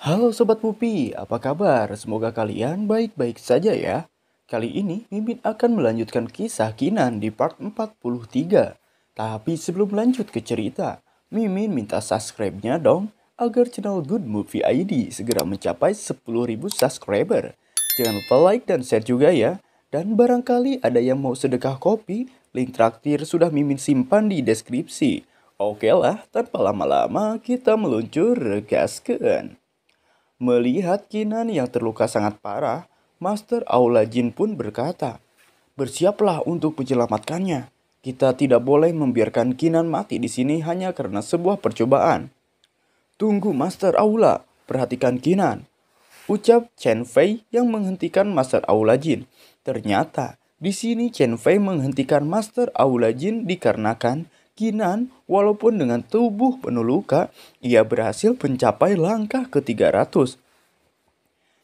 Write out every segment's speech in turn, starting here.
Halo Sobat Pupi, apa kabar? Semoga kalian baik-baik saja ya. Kali ini Mimin akan melanjutkan kisah Kinan di part 43. Tapi sebelum lanjut ke cerita, Mimin minta subscribe-nya dong agar channel Good Movie ID segera mencapai 10.000 subscriber. Jangan lupa like dan share juga ya. Dan barangkali ada yang mau sedekah kopi, link traktir sudah Mimin simpan di deskripsi. Oke lah, tanpa lama-lama kita meluncur gaskeun. Melihat Kinan yang terluka sangat parah, Master Aula Jin pun berkata, "Bersiaplah untuk menyelamatkannya. Kita tidak boleh membiarkan Kinan mati di sini hanya karena sebuah percobaan." "Tunggu Master Aula, perhatikan Kinan," ucap Chen Fei yang menghentikan Master Aula Jin. Ternyata di sini Chen Fei menghentikan Master Aula Jin dikarenakan Kinan walaupun dengan tubuh penuh luka, ia berhasil mencapai langkah ke-300.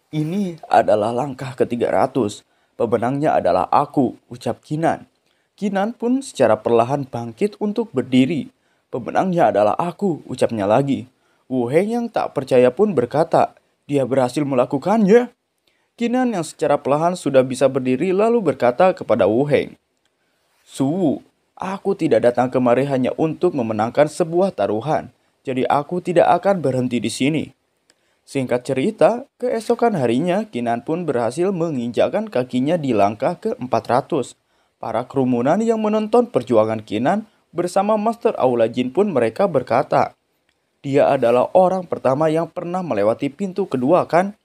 "Ini adalah langkah ke-300. Pemenangnya adalah aku," ucap Kinan. Kinan pun secara perlahan bangkit untuk berdiri. "Pemenangnya adalah aku," ucapnya lagi. Wu Heng yang tak percaya pun berkata, "Dia berhasil melakukannya." Kinan yang secara perlahan sudah bisa berdiri lalu berkata kepada Wu Heng, "Suwu, aku tidak datang kemari hanya untuk memenangkan sebuah taruhan. Jadi aku tidak akan berhenti di sini." Singkat cerita, keesokan harinya Kinan pun berhasil menginjakkan kakinya di langkah ke-400. Para kerumunan yang menonton perjuangan Kinan bersama Master Aula Jin pun mereka berkata, "Dia adalah orang pertama yang pernah melewati pintu kedua kan?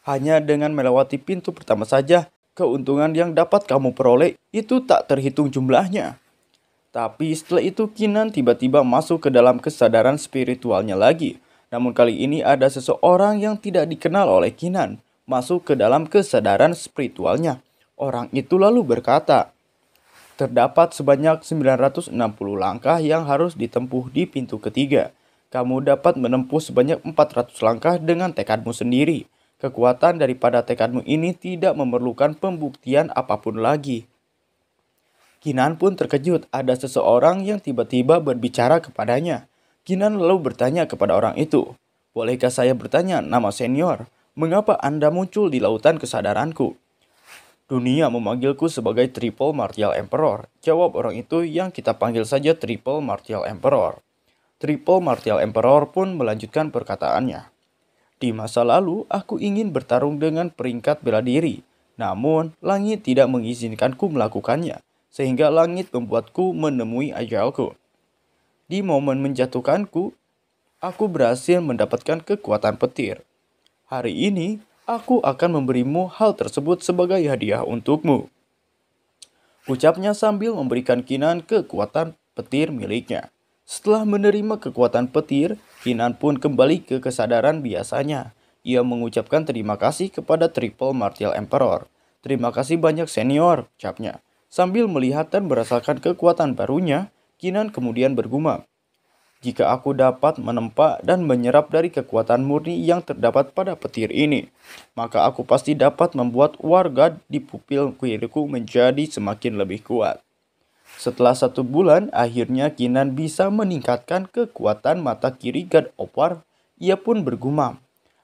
Hanya dengan melewati pintu pertama saja, keuntungan yang dapat kamu peroleh itu tak terhitung jumlahnya." Tapi setelah itu Kinan tiba-tiba masuk ke dalam kesadaran spiritualnya lagi. Namun kali ini ada seseorang yang tidak dikenal oleh Kinan masuk ke dalam kesadaran spiritualnya. Orang itu lalu berkata, "Terdapat sebanyak 960 langkah yang harus ditempuh di pintu ketiga. Kamu dapat menempuh sebanyak 400 langkah dengan tekadmu sendiri. Kekuatan daripada tekadmu ini tidak memerlukan pembuktian apapun lagi." Kinan pun terkejut ada seseorang yang tiba-tiba berbicara kepadanya. Kinan lalu bertanya kepada orang itu, "Bolehkah saya bertanya nama senior? Mengapa Anda muncul di lautan kesadaranku?" "Dunia memanggilku sebagai Triple Martial Emperor," jawab orang itu, "yang kita panggil saja Triple Martial Emperor." Triple Martial Emperor pun melanjutkan perkataannya. "Di masa lalu, aku ingin bertarung dengan peringkat bela diri. Namun, langit tidak mengizinkanku melakukannya, sehingga langit membuatku menemui ajalku. Di momen menjatuhkanku, aku berhasil mendapatkan kekuatan petir. Hari ini, aku akan memberimu hal tersebut sebagai hadiah untukmu," ucapnya sambil memberikan Kinan kekuatan petir miliknya. Setelah menerima kekuatan petir, Kinan pun kembali ke kesadaran biasanya. Ia mengucapkan terima kasih kepada Triple Martial Emperor. "Terima kasih banyak senior," ucapnya. Sambil melihat dan merasakan kekuatan barunya, Kinan kemudian bergumam, "Jika aku dapat menempa dan menyerap dari kekuatan murni yang terdapat pada petir ini, maka aku pasti dapat membuat warga di pupil kiriku menjadi semakin lebih kuat." Setelah 1 bulan, akhirnya Kinan bisa meningkatkan kekuatan mata kiri God of War. Ia pun bergumam,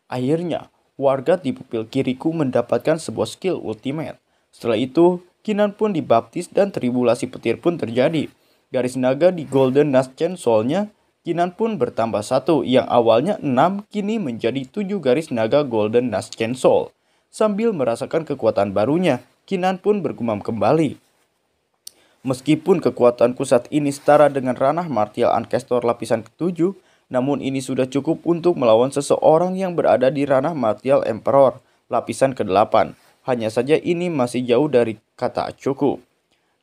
"Akhirnya, warga di pupil kiriku mendapatkan sebuah skill ultimate." Setelah itu, Kinan pun dibaptis dan tribulasi petir pun terjadi. Garis naga di Golden Knight Chainsaw-nya, Kinan pun bertambah 1, yang awalnya 6 kini menjadi 7 garis naga Golden Knight Chainsaw. Sambil merasakan kekuatan barunya, Kinan pun bergumam kembali, "Meskipun kekuatanku saat ini setara dengan ranah martial ancestor lapisan ke-7, namun ini sudah cukup untuk melawan seseorang yang berada di ranah martial emperor lapisan ke-8. Hanya saja ini masih jauh dari kata cukup.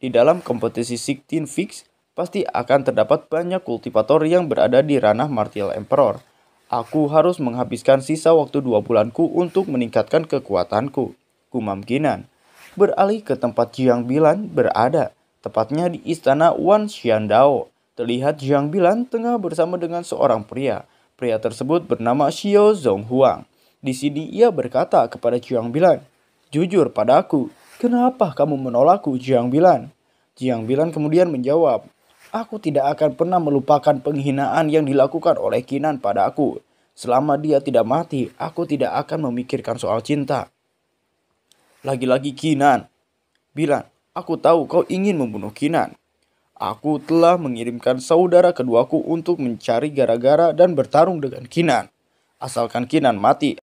Di dalam kompetisi 16 Fix, pasti akan terdapat banyak kultivator yang berada di ranah martial emperor. Aku harus menghabiskan sisa waktu 2 bulanku untuk meningkatkan kekuatanku," gumam Kinan. Beralih ke tempat Jiang Bilan berada, tepatnya di istana Wan Xiandao. Terlihat Jiang Bilan tengah bersama dengan seorang pria. Pria tersebut bernama Xiao Zhonghuang. Di sini ia berkata kepada Jiang Bilan, "Jujur padaku, kenapa kamu menolakku, Jiang Bilan?" Jiang Bilan kemudian menjawab, "Aku tidak akan pernah melupakan penghinaan yang dilakukan oleh Kinan padaku. Selama dia tidak mati, aku tidak akan memikirkan soal cinta. Lagi-lagi Kinan bilang, aku tahu kau ingin membunuh Kinan. Aku telah mengirimkan saudara keduaku untuk mencari gara-gara dan bertarung dengan Kinan. Asalkan Kinan mati,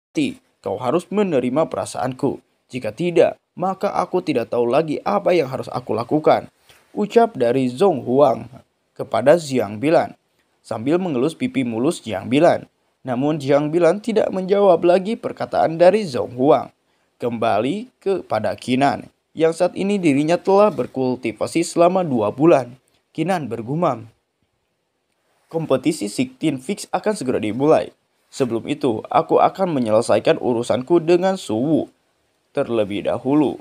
kau harus menerima perasaanku. Jika tidak, maka aku tidak tahu lagi apa yang harus aku lakukan. Ucap dari Zhong Huang kepada Jiang Bilan. Sambil mengelus pipi mulus Jiang Bilan. Namun Jiang Bilan tidak menjawab lagi perkataan dari Zhong Huang. Kembali kepada Kinan, yang saat ini dirinya telah berkultivasi selama 2 bulan. Kinan bergumam, kompetisi 16 Fix akan segera dimulai. Sebelum itu, aku akan menyelesaikan urusanku dengan Suwu terlebih dahulu.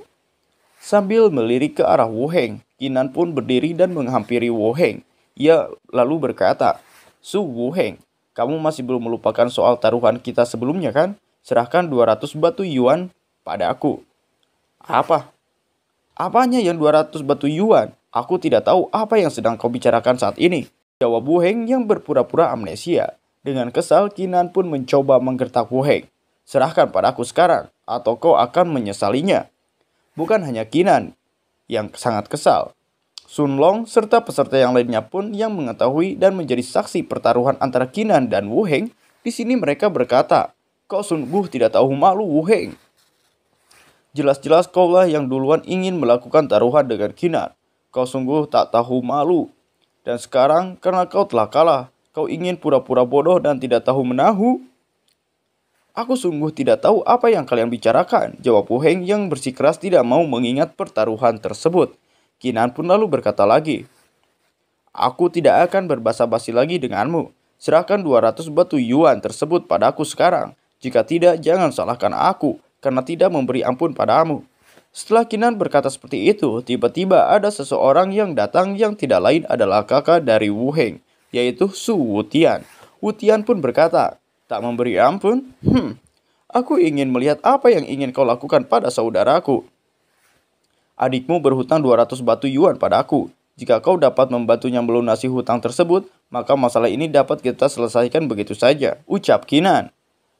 Sambil melirik ke arah Wu Heng, Kinan pun berdiri dan menghampiri Wu Heng. Ia lalu berkata, Wu Heng, kamu masih belum melupakan soal taruhan kita sebelumnya kan? Serahkan 200 batu yuan pada aku. Apa? Apanya yang 200 batu yuan? Aku tidak tahu apa yang sedang kau bicarakan saat ini. Jawab Wu Heng yang berpura-pura amnesia. Dengan kesal, Kinan pun mencoba menggertak Wu Heng. Serahkan padaku sekarang, atau kau akan menyesalinya. Bukan hanya Kinan yang sangat kesal. Sun Long serta peserta yang lainnya pun yang mengetahui dan menjadi saksi pertaruhan antara Kinan dan Wu Heng. Di sini mereka berkata, kau sungguh tidak tahu malu Wu Heng. Jelas-jelas kaulah yang duluan ingin melakukan taruhan dengan Kinan. Kau sungguh tak tahu malu. Dan sekarang karena kau telah kalah, kau ingin pura-pura bodoh dan tidak tahu menahu. Aku sungguh tidak tahu apa yang kalian bicarakan, jawab Wu Heng yang bersikeras tidak mau mengingat pertaruhan tersebut. Kinan pun lalu berkata lagi, aku tidak akan berbasa-basi lagi denganmu. Serahkan 200 batu yuan tersebut padaku sekarang. Jika tidak, jangan salahkan aku karena tidak memberi ampun padamu. Setelah Kinan berkata seperti itu, tiba-tiba ada seseorang yang datang yang tidak lain adalah kakak dari Wu Heng, yaitu Su Wutian. Wutian pun berkata, tak memberi ampun? Aku ingin melihat apa yang ingin kau lakukan pada saudaraku. Adikmu berhutang 200 batu yuan padaku. Jika kau dapat membantunya melunasi hutang tersebut, maka masalah ini dapat kita selesaikan begitu saja, ucap Kinan.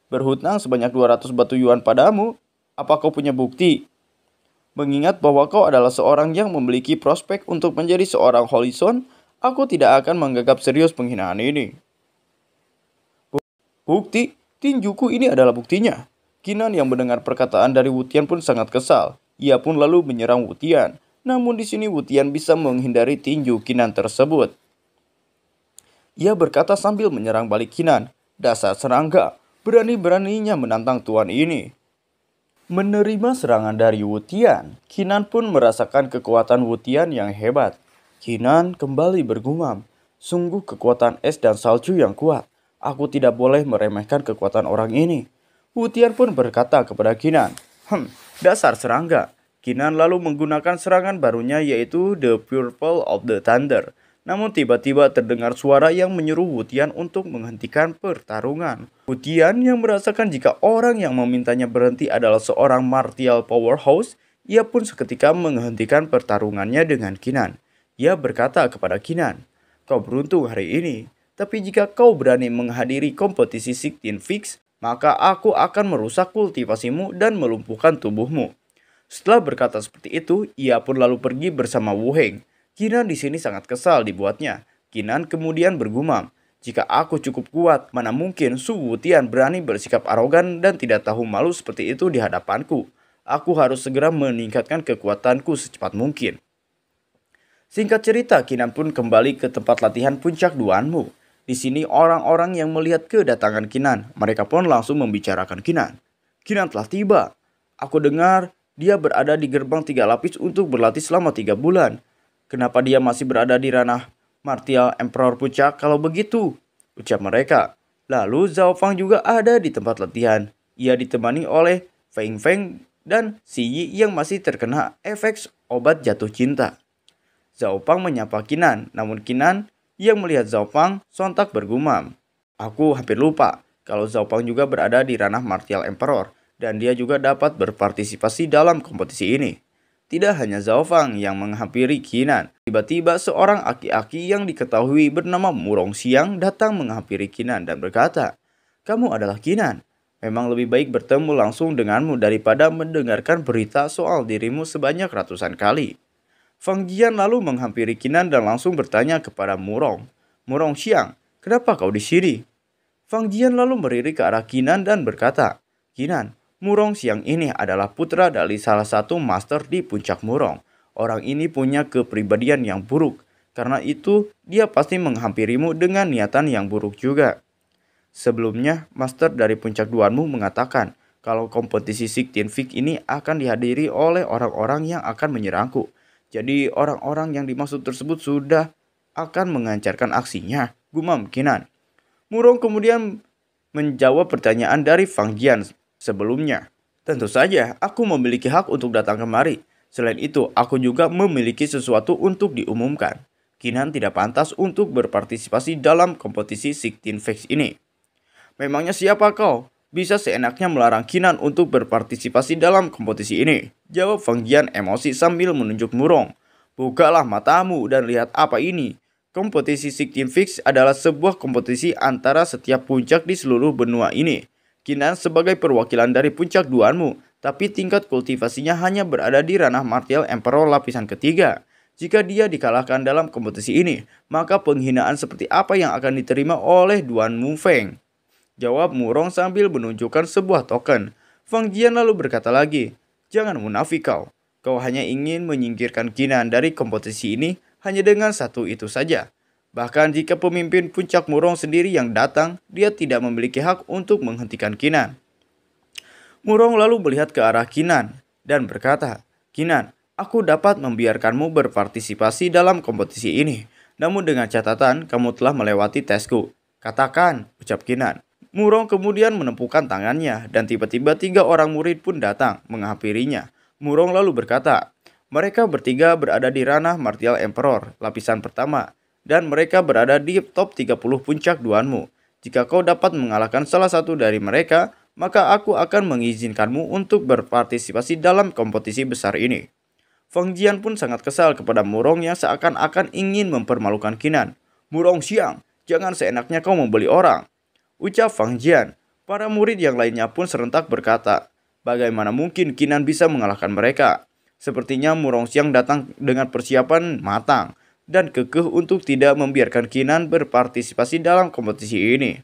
Berhutang sebanyak 200 batu yuan padamu? Apa kau punya bukti? Mengingat bahwa kau adalah seorang yang memiliki prospek untuk menjadi seorang Holison, aku tidak akan menganggap serius penghinaan ini. Bukti? Tinjuku ini adalah buktinya. Kinan yang mendengar perkataan dari Wutian pun sangat kesal. Ia pun lalu menyerang Wutian. Namun di sini Wutian bisa menghindari tinju Kinan tersebut. Ia berkata sambil menyerang balik Kinan. Dasar serangga, berani-beraninya menantang tuan ini. Menerima serangan dari Wutian, Kinan pun merasakan kekuatan Wutian yang hebat. Kinan kembali bergumam, sungguh kekuatan es dan salju yang kuat. Aku tidak boleh meremehkan kekuatan orang ini. Wutian pun berkata kepada Kinan, dasar serangga. Kinan lalu menggunakan serangan barunya yaitu The Purple of the Thunder. Namun tiba-tiba terdengar suara yang menyuruh Wutian untuk menghentikan pertarungan. Wutian yang merasakan jika orang yang memintanya berhenti adalah seorang martial powerhouse, ia pun seketika menghentikan pertarungannya dengan Kinan. Ia berkata kepada Kinan, kau beruntung hari ini, tapi jika kau berani menghadiri kompetisi 16 Fix, maka aku akan merusak kultivasimu dan melumpuhkan tubuhmu. Setelah berkata seperti itu, ia pun lalu pergi bersama Wu Heng. Kinan di sini sangat kesal dibuatnya. Kinan kemudian bergumam, jika aku cukup kuat, mana mungkin Su Wutian berani bersikap arogan dan tidak tahu malu seperti itu di hadapanku. Aku harus segera meningkatkan kekuatanku secepat mungkin. Singkat cerita, Kinan pun kembali ke tempat latihan puncak Duanmu. Di sini orang-orang yang melihat kedatangan Kinan, mereka pun langsung membicarakan Kinan. Kinan telah tiba. Aku dengar dia berada di gerbang 3 lapis untuk berlatih selama 3 bulan. Kenapa dia masih berada di ranah Martial Emperor Puncak kalau begitu? Ucap mereka. Lalu Zhao Fang juga ada di tempat latihan. Ia ditemani oleh Feng Feng dan Si Yi yang masih terkena efek obat jatuh cinta. Zhao Fang menyapa Kinan, namun Kinan yang melihat Zhao Fang sontak bergumam. Aku hampir lupa kalau Zhao Fang juga berada di ranah Martial Emperor dan dia juga dapat berpartisipasi dalam kompetisi ini. Tidak hanya Zhao Fang yang menghampiri Kinan, tiba-tiba seorang aki-aki yang diketahui bernama Murong Xiang datang menghampiri Kinan dan berkata, Kamu adalah Kinan. Memang lebih baik bertemu langsung denganmu daripada mendengarkan berita soal dirimu sebanyak ratusan kali. Fang Jian lalu menghampiri Kinan dan langsung bertanya kepada Murong. Murong Xiang, kenapa kau di sini? Fang Jian lalu melirik ke arah Kinan dan berkata, Kinan, Murong Xiang ini adalah putra dari salah satu master di puncak Murong. Orang ini punya kepribadian yang buruk. Karena itu, dia pasti menghampirimu dengan niatan yang buruk juga. Sebelumnya, master dari puncak duanmu mengatakan kalau kompetisi Scientific ini akan dihadiri oleh orang-orang yang akan menyerangku. Jadi orang-orang yang dimaksud tersebut sudah akan mengancarkan aksinya, gumam Kinan. Murong kemudian menjawab pertanyaan dari Fang Jian sebelumnya. Tentu saja, aku memiliki hak untuk datang kemari. Selain itu, aku juga memiliki sesuatu untuk diumumkan. Kinan tidak pantas untuk berpartisipasi dalam kompetisi Scientific ini. Memangnya siapa kau? Bisa seenaknya melarang Kinan untuk berpartisipasi dalam kompetisi ini. Jawab Fang Jian emosi sambil menunjuk Murong. Bukalah matamu dan lihat apa ini. Kompetisi Scientific adalah sebuah kompetisi antara setiap puncak di seluruh benua ini. Kinan sebagai perwakilan dari puncak duanmu, tapi tingkat kultivasinya hanya berada di ranah martial emperor lapisan ketiga. Jika dia dikalahkan dalam kompetisi ini, maka penghinaan seperti apa yang akan diterima oleh Duan Mu Feng? Jawab Murong sambil menunjukkan sebuah token. Fang Jian lalu berkata lagi, jangan munafik kau. Kau hanya ingin menyingkirkan Kinan dari kompetisi ini hanya dengan satu itu saja. Bahkan jika pemimpin puncak Murong sendiri yang datang, dia tidak memiliki hak untuk menghentikan Kinan. Murong lalu melihat ke arah Kinan dan berkata, Kinan, aku dapat membiarkanmu berpartisipasi dalam kompetisi ini. Namun dengan catatan kamu telah melewati tesku. Katakan, ucap Kinan. Murong kemudian menepukkan tangannya dan tiba-tiba 3 orang murid pun datang menghampirinya. Murong lalu berkata, mereka bertiga berada di ranah Martial Emperor lapisan pertama dan mereka berada di top 30 puncak duanmu. Jika kau dapat mengalahkan salah satu dari mereka, maka aku akan mengizinkanmu untuk berpartisipasi dalam kompetisi besar ini. Fang Jian pun sangat kesal kepada Murong yang seakan-akan ingin mempermalukan Kinan. Murong Xiang, jangan seenaknya kau membeli orang. Ucap Fang Jian. Para murid yang lainnya pun serentak berkata, bagaimana mungkin Kinan bisa mengalahkan mereka? Sepertinya Murong Xiang datang dengan persiapan matang dan kekeh untuk tidak membiarkan Kinan berpartisipasi dalam kompetisi ini.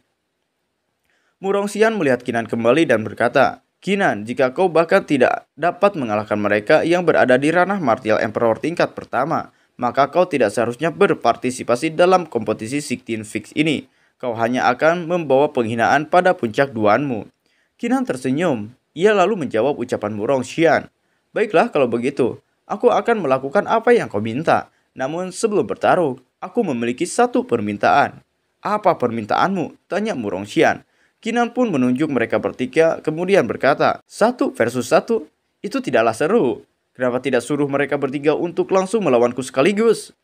Murong Xiang melihat Kinan kembali dan berkata, Kinan, jika kau bahkan tidak dapat mengalahkan mereka yang berada di ranah Martial Emperor tingkat pertama, maka kau tidak seharusnya berpartisipasi dalam kompetisi Scientific ini. Kau hanya akan membawa penghinaan pada puncak duanmu. Kinan tersenyum. Ia lalu menjawab ucapan Murong Xiang. Baiklah kalau begitu, aku akan melakukan apa yang kau minta. Namun sebelum bertaruh, aku memiliki satu permintaan. Apa permintaanmu? Tanya Murong Xiang. Kinan pun menunjuk mereka bertiga kemudian berkata, 1 versus 1, itu tidaklah seru. Kenapa tidak suruh mereka bertiga untuk langsung melawanku sekaligus?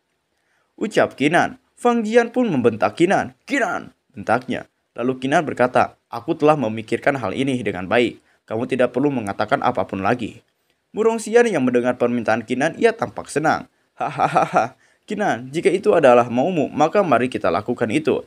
Ucap Kinan. Fang Jian pun membentak Kinan. Kinan, bentaknya. Lalu Kinan berkata, aku telah memikirkan hal ini dengan baik. Kamu tidak perlu mengatakan apapun lagi. Murong Xiang yang mendengar permintaan Kinan, ia tampak senang. Hahaha, Kinan, jika itu adalah maumu, maka mari kita lakukan itu.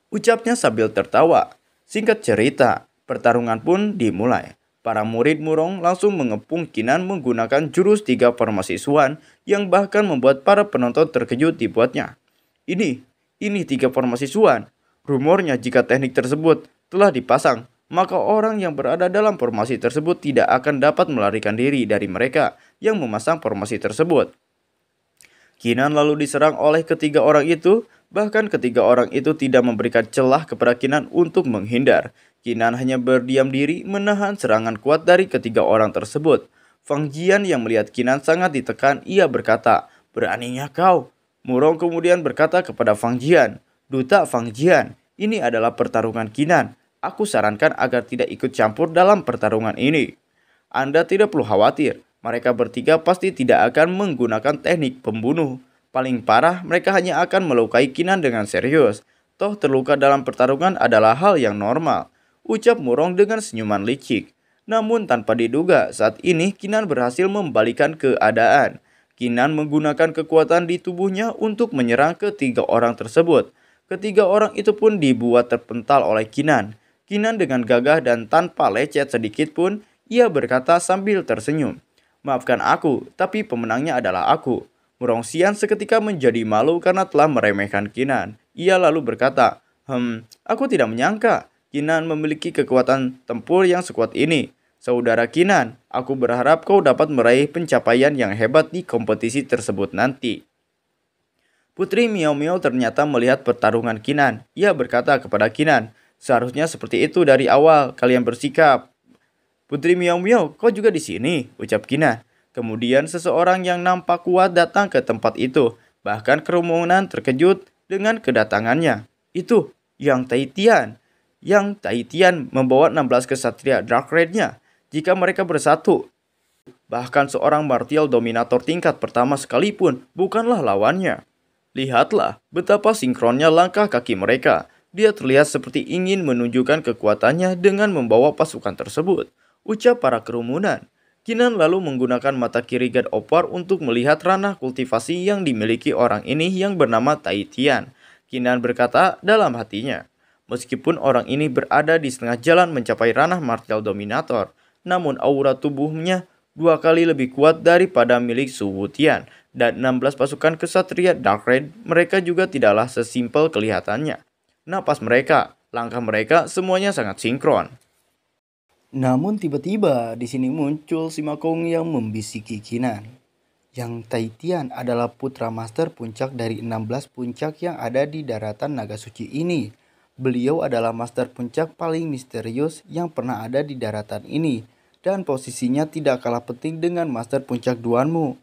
Ucapnya sambil tertawa. Singkat cerita, pertarungan pun dimulai. Para murid Murong langsung mengepung Kinan menggunakan jurus 3 permahasiswaan yang bahkan membuat para penonton terkejut dibuatnya. Ini 3 permahasiswaan. Rumornya jika teknik tersebut telah dipasang, maka orang yang berada dalam formasi tersebut tidak akan dapat melarikan diri dari mereka yang memasang formasi tersebut. Kinan lalu diserang oleh ketiga orang itu, bahkan ketiga orang itu tidak memberikan celah kepada Kinan untuk menghindar. Kinan hanya berdiam diri menahan serangan kuat dari ketiga orang tersebut. Fang Jian yang melihat Kinan sangat ditekan, ia berkata, beraninya kau. Murong kemudian berkata kepada Fang Jian, Duta Fang Jian, ini adalah pertarungan Kinan. Aku sarankan agar tidak ikut campur dalam pertarungan ini. Anda tidak perlu khawatir, mereka bertiga pasti tidak akan menggunakan teknik pembunuh. Paling parah, mereka hanya akan melukai Kinan dengan serius. Toh terluka dalam pertarungan adalah hal yang normal. Ucap Murong dengan senyuman licik. Namun tanpa diduga, saat ini Kinan berhasil membalikan keadaan. Kinan menggunakan kekuatan di tubuhnya untuk menyerang ketiga orang tersebut. Ketiga orang itu pun dibuat terpental oleh Kinan. Kinan dengan gagah dan tanpa lecet sedikit pun, ia berkata sambil tersenyum. Maafkan aku, tapi pemenangnya adalah aku. Murongxian seketika menjadi malu karena telah meremehkan Kinan. Ia lalu berkata, aku tidak menyangka Kinan memiliki kekuatan tempur yang sekuat ini. Saudara Kinan, aku berharap kau dapat meraih pencapaian yang hebat di kompetisi tersebut nanti. Putri Miao Miao ternyata melihat pertarungan Kinan. Ia berkata kepada Kinan, seharusnya seperti itu dari awal kalian bersikap. Putri Miao Miao, kau juga di sini, ucap Kinan. Kemudian seseorang yang nampak kuat datang ke tempat itu. Bahkan kerumunan terkejut dengan kedatangannya. Itu Yang Taitian. Yang Taitian membawa 16 kesatria Dark Red-nya. Jika mereka bersatu, bahkan seorang martial dominator tingkat pertama sekalipun bukanlah lawannya. Lihatlah betapa sinkronnya langkah kaki mereka. Dia terlihat seperti ingin menunjukkan kekuatannya dengan membawa pasukan tersebut, ucap para kerumunan. Kinan lalu menggunakan mata kiri God of War untuk melihat ranah kultivasi yang dimiliki orang ini yang bernama Taitian. Kinan berkata dalam hatinya, meskipun orang ini berada di setengah jalan mencapai ranah martial dominator, namun aura tubuhnya 2 kali lebih kuat daripada milik Su Wutian. Dan 16 pasukan kesatria Dark Red, mereka juga tidaklah sesimpel kelihatannya. Napas mereka, langkah mereka, semuanya sangat sinkron. Namun tiba-tiba di sini muncul Sima Kong yang membisiki Kinan. Yang Taitian adalah putra master puncak dari 16 puncak yang ada di daratan naga suci ini. Beliau adalah master puncak paling misterius yang pernah ada di daratan ini. Dan posisinya tidak kalah penting dengan master puncak Duanmu.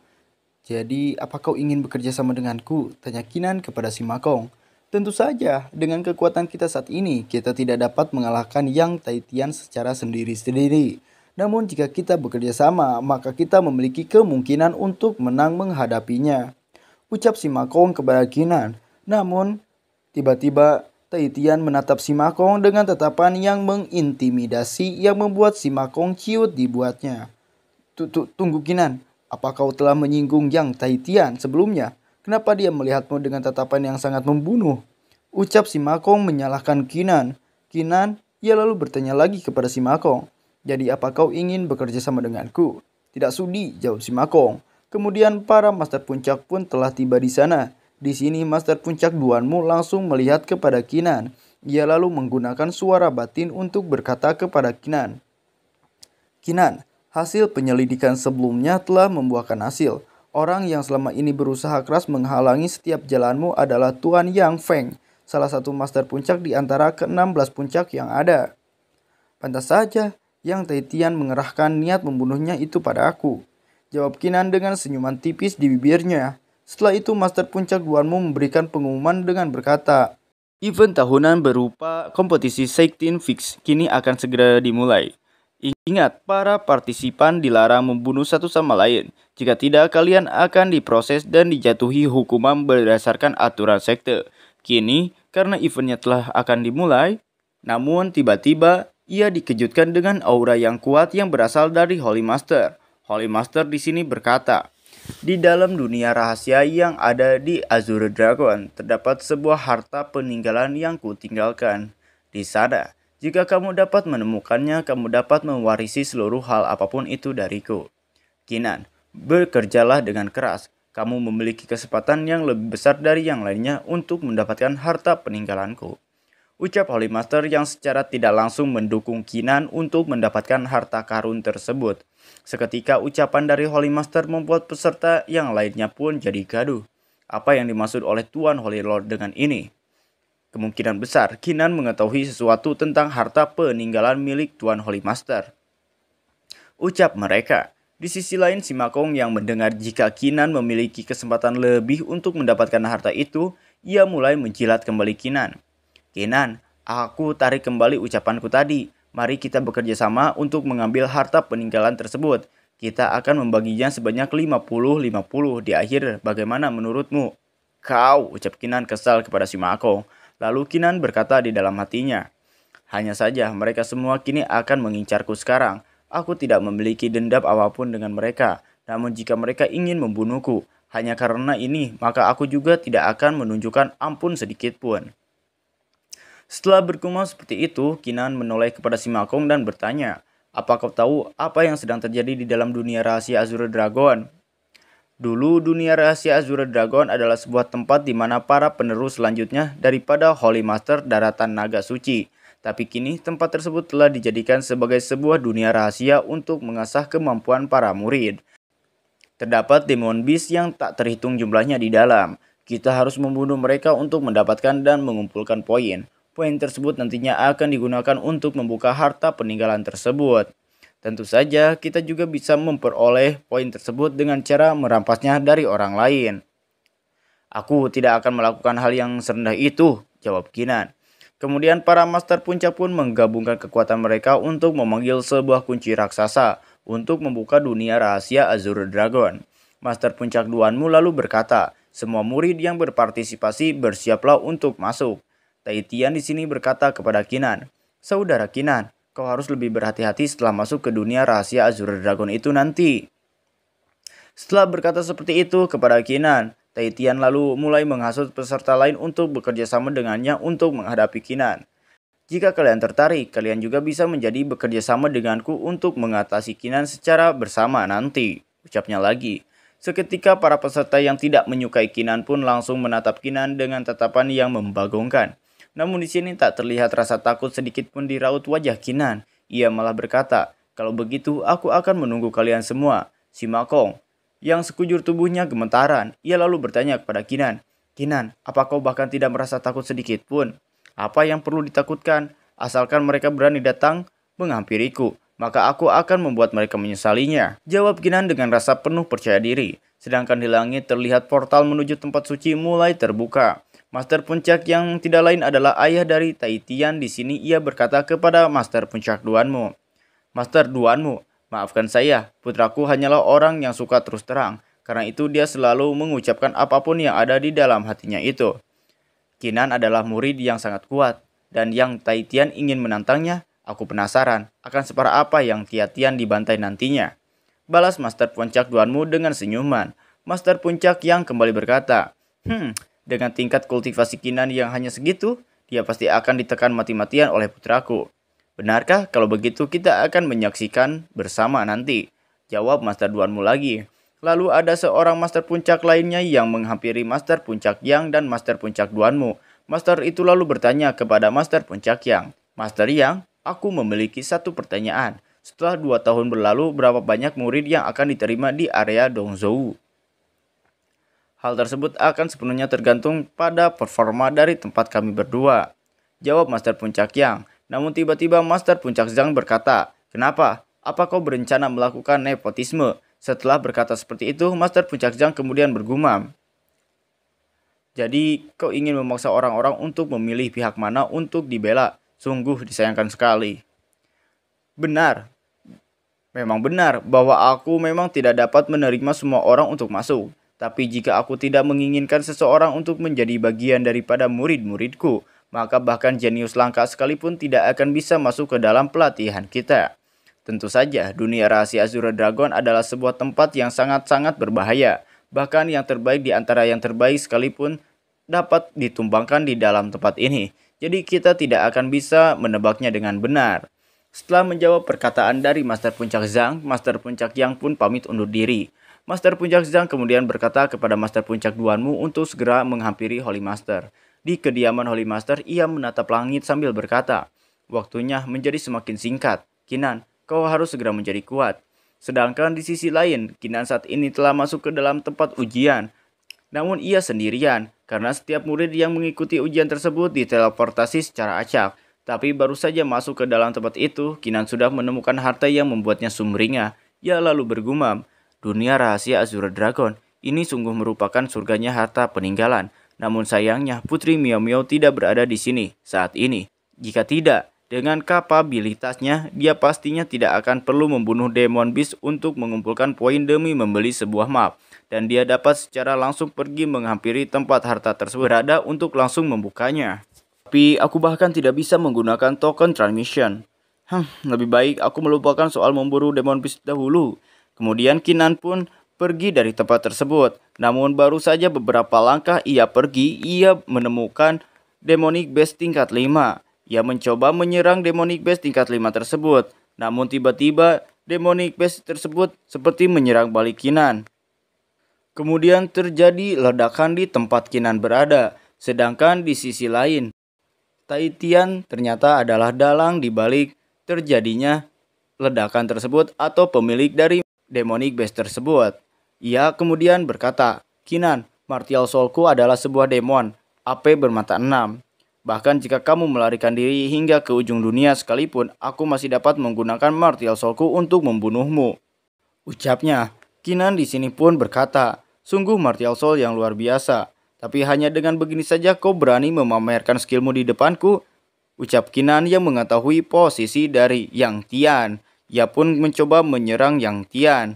Jadi, apa kau ingin bekerja sama denganku? Tanya Kinan kepada Sima Kong. Tentu saja, dengan kekuatan kita saat ini, kita tidak dapat mengalahkan Yang Taitian secara sendiri-sendiri. Namun jika kita bekerja sama, maka kita memiliki kemungkinan untuk menang menghadapinya. Ucap Sima Kong kepada Kinan. Namun, tiba-tiba Taitian menatap Sima Kong dengan tatapan yang mengintimidasi yang membuat Sima Kong ciut dibuatnya. Tunggu Kinan. Apa kau telah menyinggung Yang Taitian sebelumnya? Kenapa dia melihatmu dengan tatapan yang sangat membunuh? Ucap Sima Kong menyalahkan Kinan. Kinan, ia lalu bertanya lagi kepada Sima Kong. Jadi apa kau ingin bekerja sama denganku? Tidak sudi, jawab Sima Kong. Kemudian para master puncak pun telah tiba di sana. Di sini master puncak Duanmu langsung melihat kepada Kinan. Ia lalu menggunakan suara batin untuk berkata kepada Kinan. Kinan, hasil penyelidikan sebelumnya telah membuahkan hasil. Orang yang selama ini berusaha keras menghalangi setiap jalanmu adalah Tuan Yang Feng, salah satu master puncak di antara ke-16 puncak yang ada. Pantas saja, Yang Taitian mengerahkan niat membunuhnya itu pada aku, jawab Kinan dengan senyuman tipis di bibirnya. Setelah itu master puncak Duanmu memberikan pengumuman dengan berkata, event tahunan berupa kompetisi Seiktin Fix kini akan segera dimulai. Ingat, para partisipan dilarang membunuh satu sama lain. Jika tidak, kalian akan diproses dan dijatuhi hukuman berdasarkan aturan sekte. Kini, karena eventnya telah akan dimulai, namun tiba-tiba ia dikejutkan dengan aura yang kuat yang berasal dari Holy Master. Holy Master di sini berkata, di dalam dunia rahasia yang ada di Azure Dragon, terdapat sebuah harta peninggalan yang kutinggalkan. Di sana, jika kamu dapat menemukannya, kamu dapat mewarisi seluruh hal apapun itu dariku. Kinan, bekerjalah dengan keras. Kamu memiliki kesempatan yang lebih besar dari yang lainnya untuk mendapatkan harta peninggalanku. Ucap Holy Master yang secara tidak langsung mendukung Kinan untuk mendapatkan harta karun tersebut. Seketika ucapan dari Holy Master membuat peserta yang lainnya pun jadi gaduh. Apa yang dimaksud oleh Tuan Holy Lord dengan ini? Kemungkinan besar Kinan mengetahui sesuatu tentang harta peninggalan milik Tuan Holy Master. Ucap mereka. Di sisi lain Sima Kong yang mendengar jika Kinan memiliki kesempatan lebih untuk mendapatkan harta itu, ia mulai menjilat kembali Kinan. Kinan, aku tarik kembali ucapanku tadi. Mari kita bekerja sama untuk mengambil harta peninggalan tersebut. Kita akan membaginya sebanyak 50-50 di akhir. Bagaimana menurutmu? Kau, ucap Kinan kesal kepada Sima Kong. Lalu Kinan berkata di dalam hatinya, hanya saja mereka semua kini akan mengincarku sekarang. Aku tidak memiliki dendam apapun dengan mereka. Namun jika mereka ingin membunuhku, hanya karena ini, maka aku juga tidak akan menunjukkan ampun sedikit pun. Setelah bergumam seperti itu, Kinan menoleh kepada si Makong dan bertanya, "Apa kau tahu apa yang sedang terjadi di dalam dunia rahasia Azure Dragon?" Dulu dunia rahasia Azure Dragon adalah sebuah tempat di mana para penerus selanjutnya daripada Holy Master daratan naga suci. Tapi kini tempat tersebut telah dijadikan sebagai sebuah dunia rahasia untuk mengasah kemampuan para murid. Terdapat Demon Beast yang tak terhitung jumlahnya di dalam. Kita harus membunuh mereka untuk mendapatkan dan mengumpulkan poin. Poin tersebut nantinya akan digunakan untuk membuka harta peninggalan tersebut. Tentu saja, kita juga bisa memperoleh poin tersebut dengan cara merampasnya dari orang lain. "Aku tidak akan melakukan hal yang serendah itu," jawab Kinan. Kemudian para Master Puncak pun menggabungkan kekuatan mereka untuk memanggil sebuah kunci raksasa untuk membuka dunia rahasia Azure Dragon. Master Puncak Duanmu lalu berkata, "Semua murid yang berpartisipasi bersiaplah untuk masuk." Taitian di sini berkata kepada Kinan, "Saudara Kinan, kau harus lebih berhati-hati setelah masuk ke dunia rahasia Azure Dragon itu nanti." Setelah berkata seperti itu kepada Kinan, Taitian lalu mulai menghasut peserta lain untuk bekerja sama dengannya untuk menghadapi Kinan. "Jika kalian tertarik, kalian juga bisa menjadi bekerja sama denganku untuk mengatasi Kinan secara bersama nanti," ucapnya lagi. Seketika para peserta yang tidak menyukai Kinan pun langsung menatap Kinan dengan tatapan yang membagongkan. Namun di sini tak terlihat rasa takut sedikit pun di raut wajah Kinan. Ia malah berkata, "Kalau begitu aku akan menunggu kalian semua." Si Makong yang sekujur tubuhnya gemetaran, ia lalu bertanya kepada Kinan, "Kinan, apa kau bahkan tidak merasa takut sedikit pun? Apa yang perlu ditakutkan? Asalkan mereka berani datang menghampiriku, maka aku akan membuat mereka menyesalinya," jawab Kinan dengan rasa penuh percaya diri. Sedangkan di langit terlihat portal menuju tempat suci mulai terbuka. Master Puncak yang tidak lain adalah ayah dari Taitian. Di sini ia berkata kepada Master Puncak Duanmu, "Master Duanmu, maafkan saya, putraku hanyalah orang yang suka terus terang. Karena itu dia selalu mengucapkan apapun yang ada di dalam hatinya itu. Kinan adalah murid yang sangat kuat, dan yang Taitian ingin menantangnya. Aku penasaran akan separah apa yang Tiatian dibantai nantinya," balas Master Puncak Duanmu dengan senyuman. Master Puncak yang kembali berkata, "Dengan tingkat kultivasi Kinan yang hanya segitu, dia pasti akan ditekan mati-matian oleh putraku. Benarkah? Kalau begitu kita akan menyaksikan bersama nanti," jawab Master Duanmu lagi. Lalu ada seorang Master Puncak lainnya yang menghampiri Master Puncak Yang dan Master Puncak Duanmu. Master itu lalu bertanya kepada Master Puncak Yang, "Master Yang, aku memiliki satu pertanyaan. Setelah 2 tahun berlalu, berapa banyak murid yang akan diterima di area Dongzhou?" "Hal tersebut akan sepenuhnya tergantung pada performa dari tempat kami berdua," jawab Master Puncak Yang. Namun tiba-tiba Master Puncak Zhang berkata, "Kenapa? Apa kau berencana melakukan nepotisme?" Setelah berkata seperti itu, Master Puncak Zhang kemudian bergumam, "Jadi kau ingin memaksa orang-orang untuk memilih pihak mana untuk dibela? Sungguh disayangkan sekali." "Benar. Memang benar bahwa aku memang tidak dapat menerima semua orang untuk masuk. Tapi jika aku tidak menginginkan seseorang untuk menjadi bagian daripada murid-muridku, maka bahkan jenius langka sekalipun tidak akan bisa masuk ke dalam pelatihan kita. Tentu saja, dunia rahasia Azure Dragon adalah sebuah tempat yang sangat-sangat berbahaya. Bahkan yang terbaik di antara yang terbaik sekalipun dapat ditumbangkan di dalam tempat ini. Jadi kita tidak akan bisa menebaknya dengan benar." Setelah menjawab perkataan dari Master Puncak Zhang, Master Puncak Yang pun pamit undur diri. Master Puncak Zhang kemudian berkata kepada Master Puncak Duanmu untuk segera menghampiri Holy Master. Di kediaman Holy Master, ia menatap langit sambil berkata, "Waktunya menjadi semakin singkat. Kinan, kau harus segera menjadi kuat." Sedangkan di sisi lain, Kinan saat ini telah masuk ke dalam tempat ujian. Namun ia sendirian, karena setiap murid yang mengikuti ujian tersebut diteleportasi secara acak. Tapi baru saja masuk ke dalam tempat itu, Kinan sudah menemukan harta yang membuatnya sumringah. Ia lalu bergumam, "Dunia rahasia Azure Dragon, ini sungguh merupakan surganya harta peninggalan. Namun sayangnya Putri Miao Miao tidak berada di sini saat ini. Jika tidak, dengan kapabilitasnya, dia pastinya tidak akan perlu membunuh Demon Beast untuk mengumpulkan poin demi membeli sebuah map. Dan dia dapat secara langsung pergi menghampiri tempat harta tersebut berada untuk langsung membukanya. Tapi aku bahkan tidak bisa menggunakan token transmission. Lebih baik aku melupakan soal memburu Demon Beast dahulu." Kemudian Kinan pun pergi dari tempat tersebut. Namun baru saja beberapa langkah ia pergi, ia menemukan Demonic Base tingkat 5. Ia mencoba menyerang Demonic Base tingkat 5 tersebut. Namun tiba-tiba Demonic Base tersebut seperti menyerang balik Kinan. Kemudian terjadi ledakan di tempat Kinan berada. Sedangkan di sisi lain, Taitian ternyata adalah dalang di balik terjadinya ledakan tersebut atau pemilik dari Demonic Base tersebut. Ia kemudian berkata, "Kinan, Martial Soulku adalah sebuah demon, AP bermata 6. Bahkan jika kamu melarikan diri hingga ke ujung dunia sekalipun, aku masih dapat menggunakan Martial Soulku untuk membunuhmu." Ucapnya. Kinan di sini pun berkata, "Sungguh Martial Soul yang luar biasa. Tapi hanya dengan begini saja kau berani memamerkan skillmu di depanku?" Ucap Kinan yang mengetahui posisi dari Yang Tian. Ia pun mencoba menyerang Yang Tian.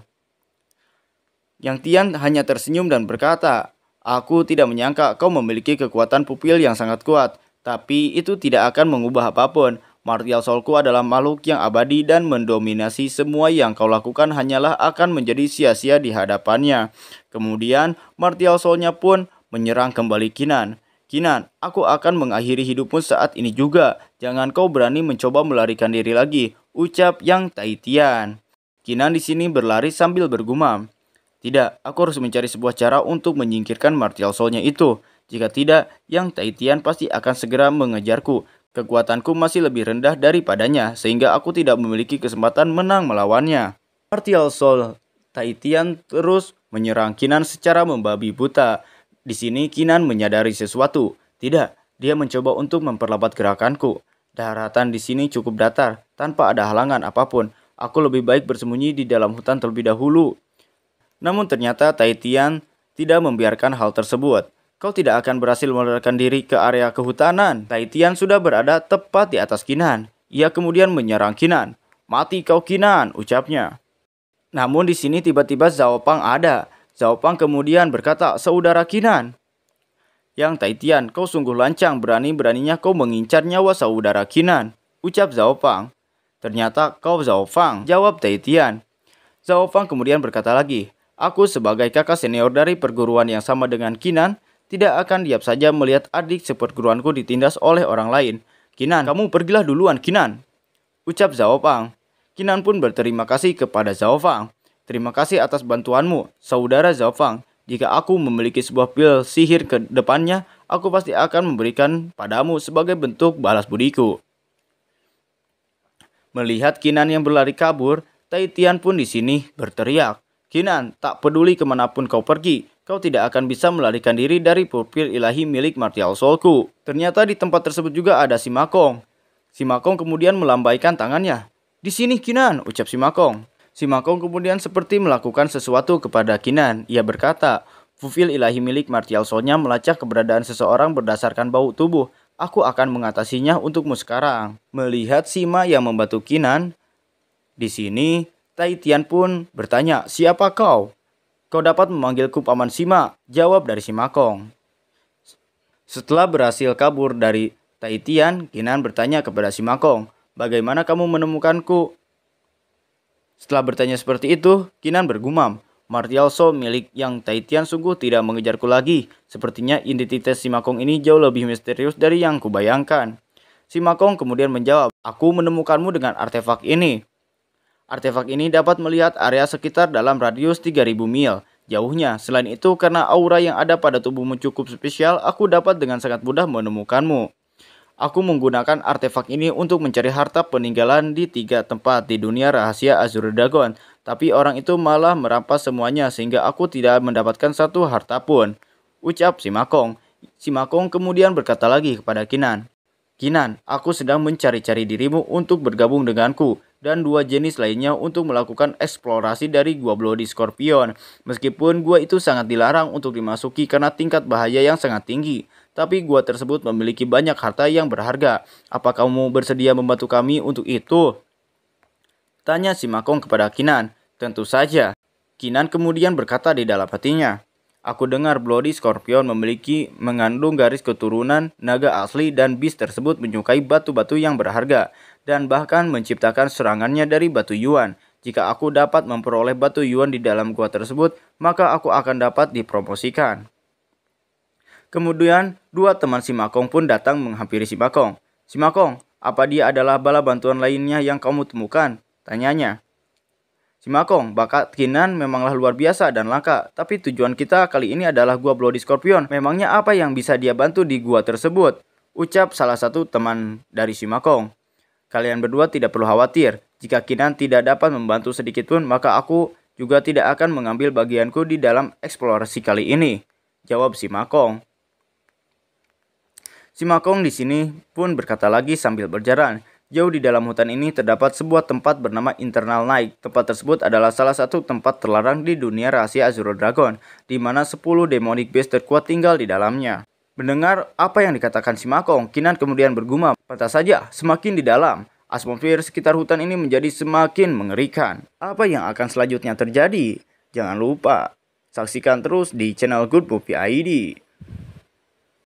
Yang Tian hanya tersenyum dan berkata, "Aku tidak menyangka kau memiliki kekuatan pupil yang sangat kuat. Tapi itu tidak akan mengubah apapun. Martial Soulku adalah makhluk yang abadi dan mendominasi semua yang kau lakukan hanyalah akan menjadi sia-sia di hadapannya." Kemudian Martial Soulnya pun menyerang kembali Kinan. "Kinan, aku akan mengakhiri hidupmu saat ini juga. Jangan kau berani mencoba melarikan diri lagi," ucap Yang Taitian. Kinan di sini berlari sambil bergumam, "Tidak, aku harus mencari sebuah cara untuk menyingkirkan Martial Soulnya itu. Jika tidak, Yang Taitian pasti akan segera mengejarku. Kekuatanku masih lebih rendah daripadanya, sehingga aku tidak memiliki kesempatan menang melawannya." Martial Soul Taitian terus menyerang Kinan secara membabi buta. Di sini Kinan menyadari sesuatu. Tidak, dia mencoba untuk memperlambat gerakanku. Daratan di sini cukup datar, tanpa ada halangan apapun. Aku lebih baik bersembunyi di dalam hutan terlebih dahulu. Namun ternyata Taitian tidak membiarkan hal tersebut. "Kau tidak akan berhasil melarikan diri ke area kehutanan." Taitian sudah berada tepat di atas Kinan. Ia kemudian menyerang Kinan. "Mati kau Kinan," ucapnya. Namun di sini tiba-tiba Zhao Pang ada. Zhao Pang kemudian berkata, "Saudara Kinan." "Yang Taitian, kau sungguh lancang, berani-beraninya kau mengincar nyawa saudara Kinan," ucap Zhao Pang. "Ternyata kau Zhao Pang," jawab Taitian. Zhao Pang kemudian berkata lagi, "Aku sebagai kakak senior dari perguruan yang sama dengan Kinan, tidak akan diam saja melihat adik seperguruanku ditindas oleh orang lain. Kinan, kamu pergilah duluan Kinan," ucap Zhao Pang. Kinan pun berterima kasih kepada Zhao Pang. "Terima kasih atas bantuanmu, saudara Zhao Pang. Jika aku memiliki sebuah pil sihir ke depannya, aku pasti akan memberikan padamu sebagai bentuk balas budiku." Melihat Kinan yang berlari kabur, Taitian pun di sini berteriak, "Kinan, tak peduli kemanapun kau pergi, kau tidak akan bisa melarikan diri dari pupil ilahi milik Martial Soulku." Ternyata di tempat tersebut juga ada Si Makong. Si Makong kemudian melambaikan tangannya. "Di sini Kinan," ucap Si Makong. Si Makong kemudian seperti melakukan sesuatu kepada Kinan. Ia berkata, "Pupil ilahi milik Martial Soulnya melacak keberadaan seseorang berdasarkan bau tubuh. Aku akan mengatasinya untukmu sekarang." Melihat Sima yang membantu Kinan, di sini Taitian pun bertanya, "Siapa kau?" "Kau dapat memanggilku Paman Sima," jawab dari Si Makong. Setelah berhasil kabur dari Taitian, Kinan bertanya kepada Si Makong, "Bagaimana kamu menemukanku?" Setelah bertanya seperti itu, Kinan bergumam, "Martial Soul milik Yang Taitian sungguh tidak mengejarku lagi. Sepertinya identitas Si Makong ini jauh lebih misterius dari yang kubayangkan." Si Makong kemudian menjawab, "Aku menemukanmu dengan artefak ini. Artefak ini dapat melihat area sekitar dalam radius 3000 mil jauhnya. Selain itu, karena aura yang ada pada tubuhmu cukup spesial, aku dapat dengan sangat mudah menemukanmu. Aku menggunakan artefak ini untuk mencari harta peninggalan di 3 tempat di dunia rahasia Azure Dragon. Tapi orang itu malah merampas semuanya sehingga aku tidak mendapatkan satu harta pun," ucap Si Makong. Si Makong kemudian berkata lagi kepada Kinan, "Kinan, aku sedang mencari-cari dirimu untuk bergabung denganku dan 2 jenis lainnya untuk melakukan eksplorasi dari Gua Bloody Scorpion. Meskipun gua itu sangat dilarang untuk dimasuki karena tingkat bahaya yang sangat tinggi. Tapi gua tersebut memiliki banyak harta yang berharga. Apa kamu bersedia membantu kami untuk itu?" Tanya Si Makong kepada Kinan. "Tentu saja." Kinan kemudian berkata di dalam hatinya, "Aku dengar Bloody Scorpion mengandung garis keturunan naga asli dan beast tersebut menyukai batu-batu yang berharga dan bahkan menciptakan serangannya dari batu yuan. Jika aku dapat memperoleh batu yuan di dalam gua tersebut, maka aku akan dapat dipromosikan." Kemudian, dua teman si Makong pun datang menghampiri si Makong. Si Makong, apa dia adalah bala bantuan lainnya yang kamu temukan? Tanyanya. Si Makong, bakat Kinan memanglah luar biasa dan langka, tapi tujuan kita kali ini adalah gua Bloody Scorpion. Memangnya apa yang bisa dia bantu di gua tersebut? Ucap salah satu teman dari si Makong. Kalian berdua tidak perlu khawatir. Jika Kinan tidak dapat membantu sedikitpun, maka aku juga tidak akan mengambil bagianku di dalam eksplorasi kali ini. Jawab si Makong. Si Makong di sini pun berkata lagi sambil berjalan. Jauh di dalam hutan ini terdapat sebuah tempat bernama Internal Night. Tempat tersebut adalah salah satu tempat terlarang di dunia rahasia Azure Dragon, di mana 10 demonic beast terkuat tinggal di dalamnya. Mendengar apa yang dikatakan si Makong, Kinan kemudian bergumam, "Pantas saja, semakin di dalam, atmosfer sekitar hutan ini menjadi semakin mengerikan. Apa yang akan selanjutnya terjadi? Jangan lupa, saksikan terus di channel Good Movie ID."